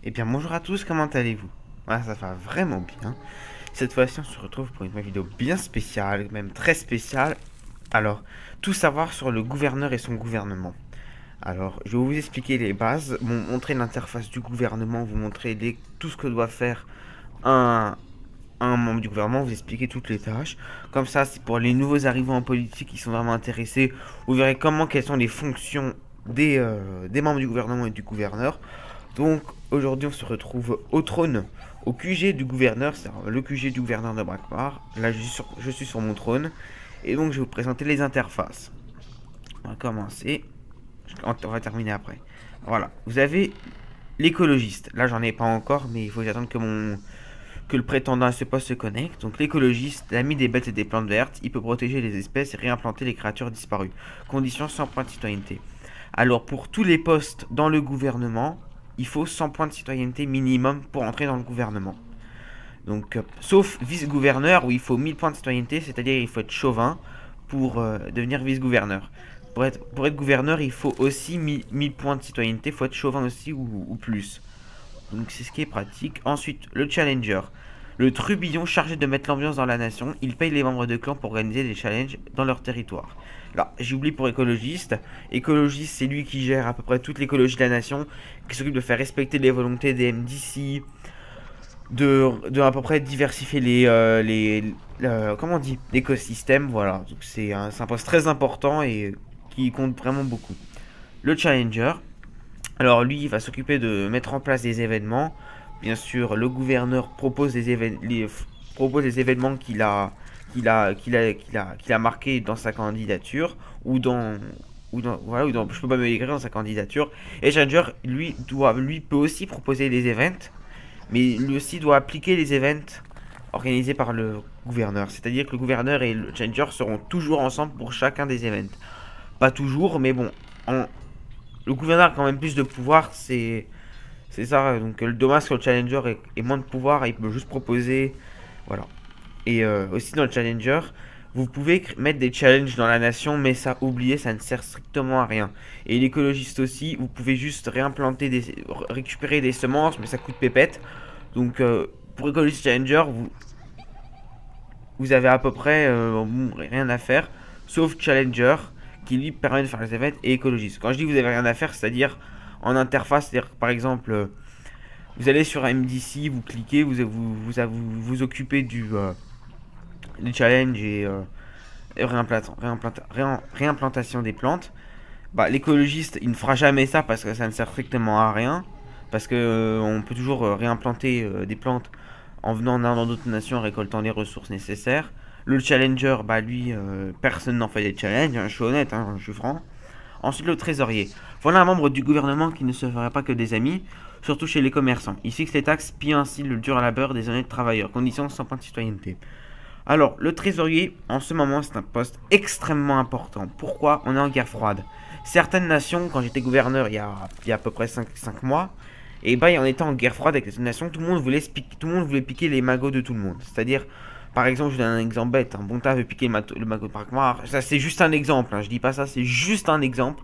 Eh bien bonjour à tous, comment allez-vous? Voilà, ça va vraiment bien. Cette fois-ci on se retrouve pour une nouvelle vidéo bien spéciale, même très spéciale. Alors, tout savoir sur le gouverneur et son gouvernement. Alors, je vais vous expliquer les bases, vous montrer l'interface du gouvernement, vous montrer tout ce que doit faire un, un membre du gouvernement, vous expliquer toutes les tâches. Comme ça, c'est pour les nouveaux arrivants en politique qui sont vraiment intéressés, vous verrez quelles sont les fonctions des membres du gouvernement et du gouverneur. Donc aujourd'hui on se retrouve au trône, au QG du gouverneur, c'est le QG du gouverneur de Brakmar. Là je suis sur mon trône et donc je vais vous présenter les interfaces. On va commencer, on va terminer après. Voilà, vous avez l'écologiste. Là j'en ai pas encore mais il faut attendre que le prétendant à ce poste se connecte. Donc l'écologiste, l'ami des bêtes et des plantes vertes, il peut protéger les espèces et réimplanter les créatures disparues. Condition 100 points de citoyenneté. Alors pour tous les postes dans le gouvernement, il faut 100 points de citoyenneté minimum pour entrer dans le gouvernement. Donc, sauf vice-gouverneur où il faut 1000 points de citoyenneté, c'est-à-dire il faut être chauvin pour devenir vice-gouverneur. Pour être gouverneur, il faut aussi 1000 points de citoyenneté, il faut être chauvin aussi ou plus. Donc c'est ce qui est pratique. Ensuite, le challenger. Le trubillon chargé de mettre l'ambiance dans la nation, il paye les membres de clan pour organiser des challenges dans leur territoire. Là, j'ai oublié pour écologiste. Écologiste, c'est lui qui gère à peu près toute l'écologie de la nation, qui s'occupe de faire respecter les volontés des MDC, de à peu près diversifier comment on dit, l'écosystème, voilà. Donc c'est un poste très important et qui compte vraiment beaucoup. Le challenger, alors lui, il va s'occuper de mettre en place des événements. Bien sûr, le gouverneur propose propose des événements qu'il a marqués dans sa candidature je peux pas me l'écrire dans sa candidature. Et Challenger, lui peut aussi proposer des events, mais lui aussi doit appliquer les events organisés par le gouverneur. C'est-à-dire que le gouverneur et le Challenger seront toujours ensemble pour chacun des events. Pas toujours, mais bon, le gouverneur a quand même plus de pouvoir, c'est ça. Donc le dommage que le challenger ait moins de pouvoir, il peut juste proposer, voilà. Et aussi dans le challenger, vous pouvez mettre des challenges dans la nation, mais ça, oubliez, ça ne sert strictement à rien. Et l'écologiste aussi, vous pouvez juste récupérer des semences, mais ça coûte pépette. Donc pour écologiste challenger, vous avez à peu près rien à faire, sauf challenger, qui lui permet de faire les events, et écologiste. Quand je dis vous avez rien à faire, c'est-à-dire en interface, c'est-à-dire par exemple, vous allez sur MDC, vous cliquez, vous occupez du challenge et réimplantation des plantes. Bah, l'écologiste, il ne fera jamais ça parce que ça ne sert strictement à rien. Parce que on peut toujours réimplanter des plantes en venant dans d'autres nations, en récoltant les ressources nécessaires. Le challenger, bah lui, personne n'en fait des challenges, hein, je suis honnête, hein, je suis franc. Ensuite, le trésorier. Voilà un membre du gouvernement qui ne se ferait pas que des amis, surtout chez les commerçants. Il fixe les taxes, pille ainsi le dur labeur des honnêtes travailleurs. Conditions sans point de citoyenneté. Alors, le trésorier, en ce moment, c'est un poste extrêmement important. Pourquoi? On est en guerre froide. Certaines nations, quand j'étais gouverneur il y a à peu près 5 mois, et bah, on était en guerre froide avec les autres nations, tout le monde voulait piquer les magots de tout le monde. C'est-à-dire, par exemple, je donne un exemple bête, un Bonta veut piquer le magot de Brakmar. Ça, c'est juste un exemple, hein, je dis pas ça, c'est juste un exemple.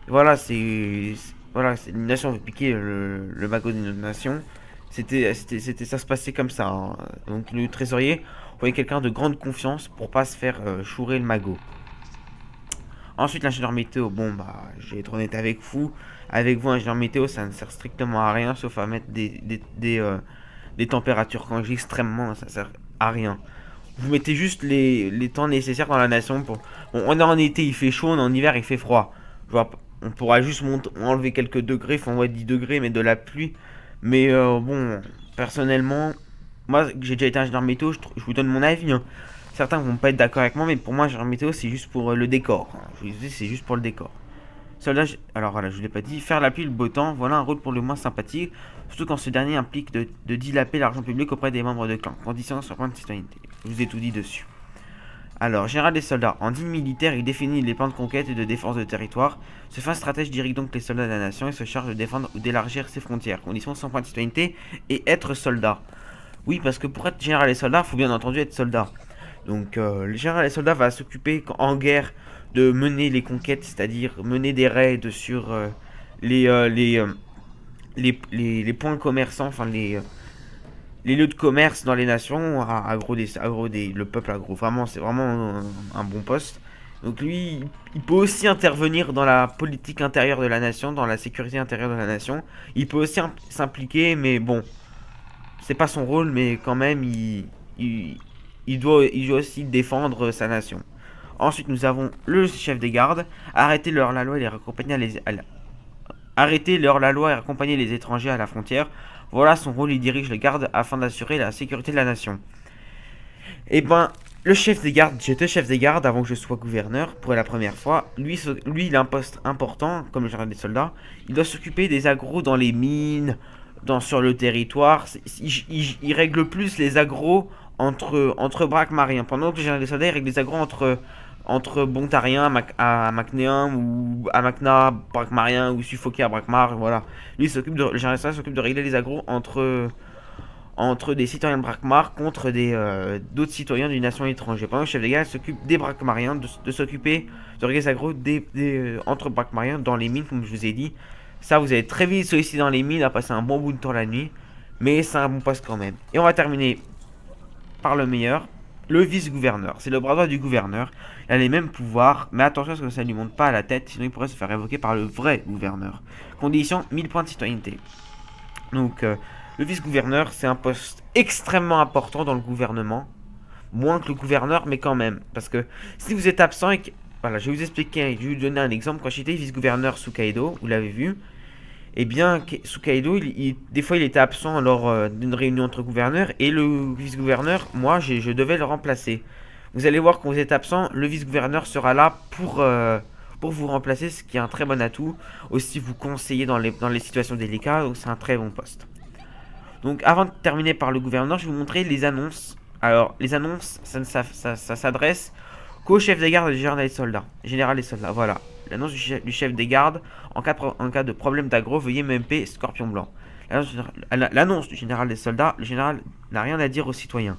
Voilà, voilà, une nation veut piquer le magot d'une autre nation. Ça se passait comme ça, hein. Donc le trésorier, voyez quelqu'un de grande confiance pour pas se faire chourer le magot. Ensuite, l'ingénieur météo, bon bah, je vais être honnête avec vous. Avec vous, ingénieur météo, ça ne sert strictement à rien, sauf à mettre des températures. Quand je dis extrêmement, ça sert à rien. Vous mettez juste les temps nécessaires dans la nation. Bon, on est en été, il fait chaud, on est en hiver, il fait froid. On pourra juste enlever quelques degrés, faut envoyer 10 degrés, mais de la pluie. Mais bon, personnellement, moi j'ai déjà été ingénieur météo, je vous donne mon avis, hein. Certains vont pas être d'accord avec moi, mais pour moi, ingénieur météo, c'est juste pour le décor, hein. Je vous dis, c'est juste pour le décor. Soldat, alors voilà, je vous l'ai pas dit, faire la pluie, le beau temps, voilà un rôle pour le moins sympathique, surtout quand ce dernier implique de dilaper l'argent public auprès des membres de clan. Conditions sur point de citoyenneté. Je vous ai tout dit dessus. Alors, général des soldats, en digne militaire, il définit les plans de conquête et de défense de territoire. Ce fin stratège dirige donc les soldats de la nation et se charge de défendre ou d'élargir ses frontières. Condition sans point de citoyenneté et être soldat. Oui, parce que pour être général des soldats, il faut bien entendu être soldat. Donc, le général des soldats va s'occuper en guerre de mener les conquêtes, c'est-à-dire mener des raids sur les points commerçants, enfin les lieux de commerce dans les nations, le peuple agro. Vraiment, c'est vraiment un bon poste. Donc lui, il peut aussi intervenir dans la politique intérieure de la nation, dans la sécurité intérieure de la nation. Il peut aussi s'impliquer, mais bon, c'est pas son rôle, mais quand même, il doit aussi défendre sa nation. Ensuite, nous avons le chef des gardes. Arrêter leur la loi et accompagner les étrangers à la frontière. Voilà son rôle, il dirige les gardes afin d'assurer la sécurité de la nation. Et ben, le chef des gardes, j'étais chef des gardes avant que je sois gouverneur pour la première fois. Lui, il a un poste important, comme le général des soldats. Il doit s'occuper des agros dans les mines, sur le territoire. Il règle plus les agros entre Brakmariens. Pendant que le général des soldats, il règle les agros entre Bontariens à Macnéen ou à Macna, Brakmarien ou Suffoqué à Brakmar. Voilà. Lui, le général des soldats s'occupe de régler les agros entre des citoyens de Brakmar contre d'autres citoyens d'une nation étrangère. Pendant que le chef des gardes s'occupe des Brakmariens, de s'occuper de régler les agros entre Brakmariens dans les mines, comme je vous ai dit. Ça, vous allez très vite solliciter dans les mines, à passer un bon bout de temps la nuit. Mais c'est un bon poste quand même. Et on va terminer par le meilleur, le vice-gouverneur. C'est le bras droit du gouverneur. Il a les mêmes pouvoirs, mais attention à ce que ça ne lui monte pas à la tête, sinon il pourrait se faire évoquer par le vrai gouverneur. Condition, 1000 points de citoyenneté. Donc, le vice-gouverneur, c'est un poste extrêmement important dans le gouvernement. Moins que le gouverneur, mais quand même. Parce que si vous êtes absent et que... Voilà, je vais vous expliquer, je vais vous donner un exemple. Quand j'étais vice-gouverneur sous Kaido, vous l'avez vu, eh bien, sous Kaido, des fois il était absent lors d'une réunion entre gouverneurs, et le vice-gouverneur, moi, je devais le remplacer. Vous allez voir, quand vous êtes absent, le vice-gouverneur sera là pour vous remplacer, ce qui est un très bon atout. Aussi, vous conseiller dans les situations délicates, donc c'est un très bon poste. Donc, avant de terminer par le gouverneur, je vais vous montrer les annonces. Alors, les annonces, ça s'adresse qu'au chef des gardes et général des soldats. Voilà. L'annonce du chef des gardes en cas de problème d'aggro, veuillez MP Scorpion Blanc. L'annonce du général des soldats, le général n'a rien à dire aux citoyens.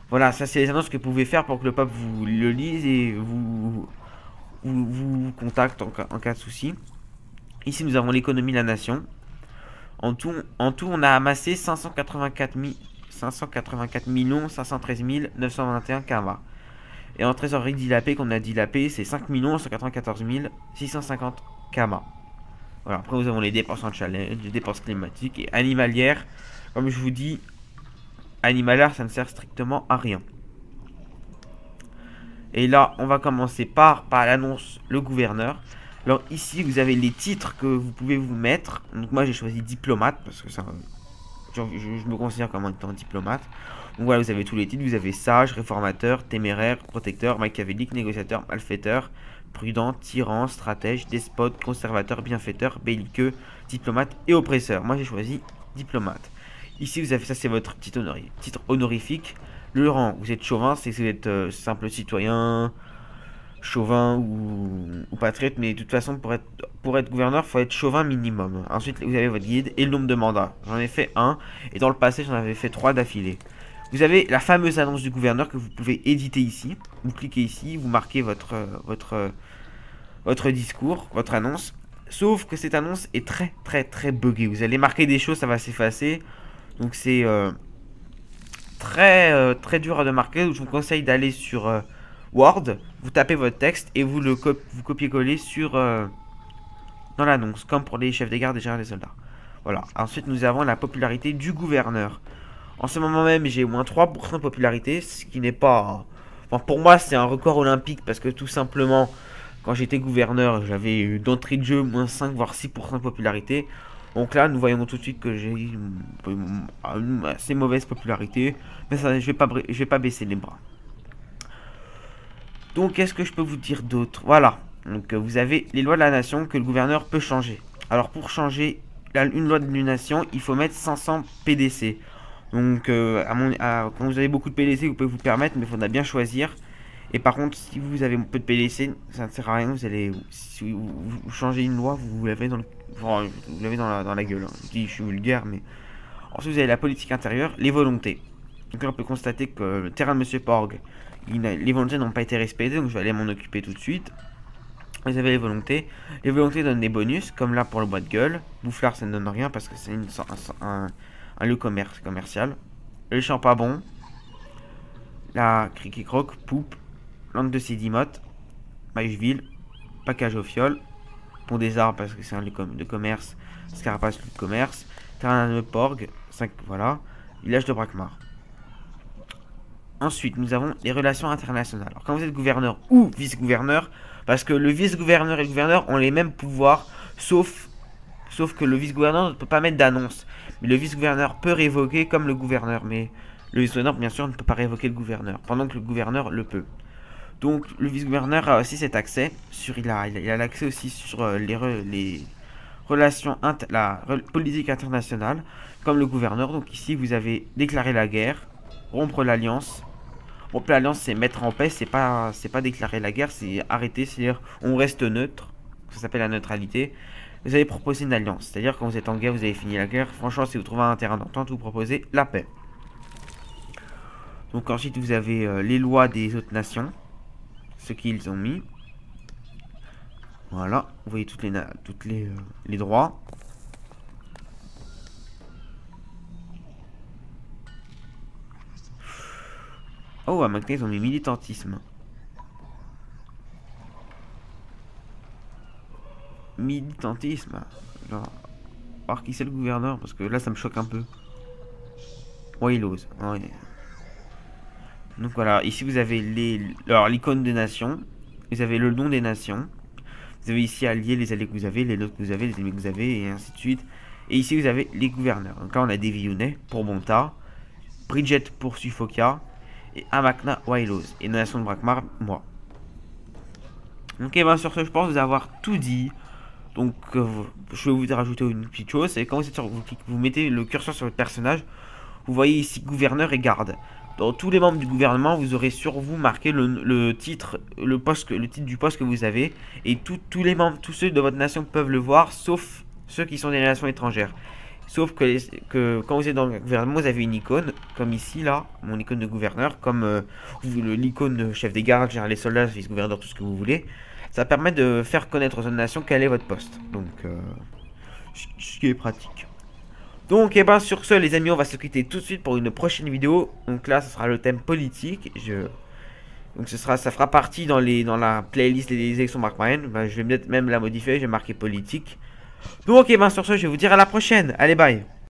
Voilà, ça c'est les annonces que vous pouvez faire pour que le peuple vous le lise et vous contacte en cas de souci. Ici, nous avons l'économie de la nation. En tout, on a amassé 584 513 921 kama. Et en trésorerie dilapée qu'on a dilapé, c'est 5 194 650 kama. Voilà, après nous avons les dépenses en challenge, les dépenses climatiques et animalières. Comme je vous dis, animalière, ça ne sert strictement à rien. Et là, on va commencer par l'annonce, le gouverneur. Alors ici, vous avez les titres que vous pouvez vous mettre. Donc moi, j'ai choisi diplomate parce que ça, je me considère comme étant diplomate. Donc voilà, vous avez tous les titres. Vous avez sage, réformateur, téméraire, protecteur, machiavélique, négociateur, malfaiteur, prudent, tyran, stratège, despote, conservateur, bienfaiteur, belliqueux, diplomate et oppresseur. Moi, j'ai choisi diplomate. Ici, vous avez ça, c'est votre titre honorifique. Le rang, vous êtes chauvin, c'est que vous êtes simple citoyen, chauvin ou patriote, mais de toute façon, pour être gouverneur, il faut être chauvin minimum. Ensuite, vous avez votre guide et le nombre de mandats. J'en ai fait 1, et dans le passé, j'en avais fait 3 d'affilée. Vous avez la fameuse annonce du gouverneur que vous pouvez éditer ici. Vous cliquez ici, vous marquez votre discours, votre annonce. Sauf que cette annonce est très buggée. Vous allez marquer des choses, ça va s'effacer. Donc c'est très dur à marquer. Donc je vous conseille d'aller sur Word, vous tapez votre texte et vous copiez-coller dans l'annonce, comme pour les chefs des gardes et généraux des soldats. Voilà. Ensuite, nous avons la popularité du gouverneur. En ce moment même, j'ai moins 3% de popularité, ce qui n'est pas... Enfin, pour moi, c'est un record olympique parce que tout simplement, quand j'étais gouverneur, j'avais d'entrée de jeu moins 5 voire 6% de popularité. Donc là, nous voyons tout de suite que j'ai une assez mauvaise popularité, mais ça, je vais pas baisser les bras. Donc, qu'est-ce que je peux vous dire d'autre? Voilà. Donc, vous avez les lois de la nation que le gouverneur peut changer. Alors, pour changer une loi de la nation, il faut mettre 500 PDC. Donc, quand vous avez beaucoup de PDC, vous pouvez vous permettre, mais il faudra bien choisir. Et par contre, si vous avez peu de PDC, ça ne sert à rien. Si vous changez une loi, vous l'avez dans la gueule. Hein. Je dis, je suis vulgaire, mais... Ensuite, vous avez la politique intérieure, les volontés. Donc là, on peut constater que le terrain de Monsieur Porg, les volontés n'ont pas été respectées, donc je vais aller m'en occuper tout de suite. Vous avez les volontés. Les volontés donnent des bonus, comme là pour le bois de gueule. Boufflard, ça ne donne rien parce que c'est un lieu commercial. Le champ pas bon. La criqui croc, poupe. Langue de Sédimote. Maïcheville. Package au fiol. Pont des arbres parce que c'est un lieu de commerce. Scarapace, lieu de commerce. Terrain de Porg. 5, voilà. Village de Brakmar. Ensuite, nous avons les relations internationales. Alors, quand vous êtes gouverneur ou vice-gouverneur, parce que le vice-gouverneur et le gouverneur ont les mêmes pouvoirs, sauf que le vice-gouverneur ne peut pas mettre d'annonce. Mais le vice-gouverneur peut révoquer comme le gouverneur, mais le vice-gouverneur, bien sûr, ne peut pas révoquer le gouverneur, pendant que le gouverneur le peut. Donc, le vice-gouverneur a aussi cet accès, il a l'accès aussi sur les relations, la politique internationale, comme le gouverneur. Donc ici, vous avez déclaré la guerre, rompre l'alliance. Rompre l'alliance, c'est mettre en paix, c'est pas déclarer la guerre, c'est arrêter, c'est-à-dire on reste neutre, ça s'appelle la neutralité. Vous avez proposé une alliance, c'est-à-dire quand vous êtes en guerre, vous avez fini la guerre, franchement si vous trouvez un terrain d'entente, vous proposez la paix. Donc ensuite vous avez les lois des autres nations, ce qu'ils ont mis. Voilà, vous voyez toutes les droits. Oh, à maintenant ils ont mis militantisme. Militantisme. Genre, voir qui c'est le gouverneur, parce que là ça me choque un peu. Ouais, il ose. Ouais. Donc voilà, ici vous avez l'icône des nations. Vous avez le nom des nations. Vous avez ici alliés, les alliés que vous avez, les notes que vous avez, les ennemis que vous avez, et ainsi de suite. Et ici vous avez les gouverneurs. Donc là on a Deviounet pour Bonta, Bridget pour Suffokia, et Amakna Wailos. Et la nation de Brakmar, moi. Donc et bien sur ce, je pense vous avoir tout dit. Donc je vais vous rajouter une petite chose, c'est quand vous êtes sur, vous mettez le curseur sur votre personnage, vous voyez ici gouverneur et garde. Dans tous les membres du gouvernement, vous aurez sur vous marqué le titre, le titre du poste que vous avez, et tous les membres, tous ceux de votre nation peuvent le voir, sauf ceux qui sont des nations étrangères. Sauf que quand vous êtes dans le gouvernement, vous avez une icône, comme ici là, mon icône de gouverneur, comme l'icône de chef des gardes, général des soldats, vice-gouverneur, tout ce que vous voulez. Ça permet de faire connaître aux autres nations quel est votre poste. Donc, ce qui est pratique. Donc, et ben sur ce, les amis, on va se quitter tout de suite pour une prochaine vidéo. Donc là, ce sera le thème politique. Donc ça fera partie dans la playlist des élections Brakmariennes. Ben, je vais peut-être même la modifier, je vais marquer politique. Donc, et ben sur ce, je vais vous dire à la prochaine. Allez, bye.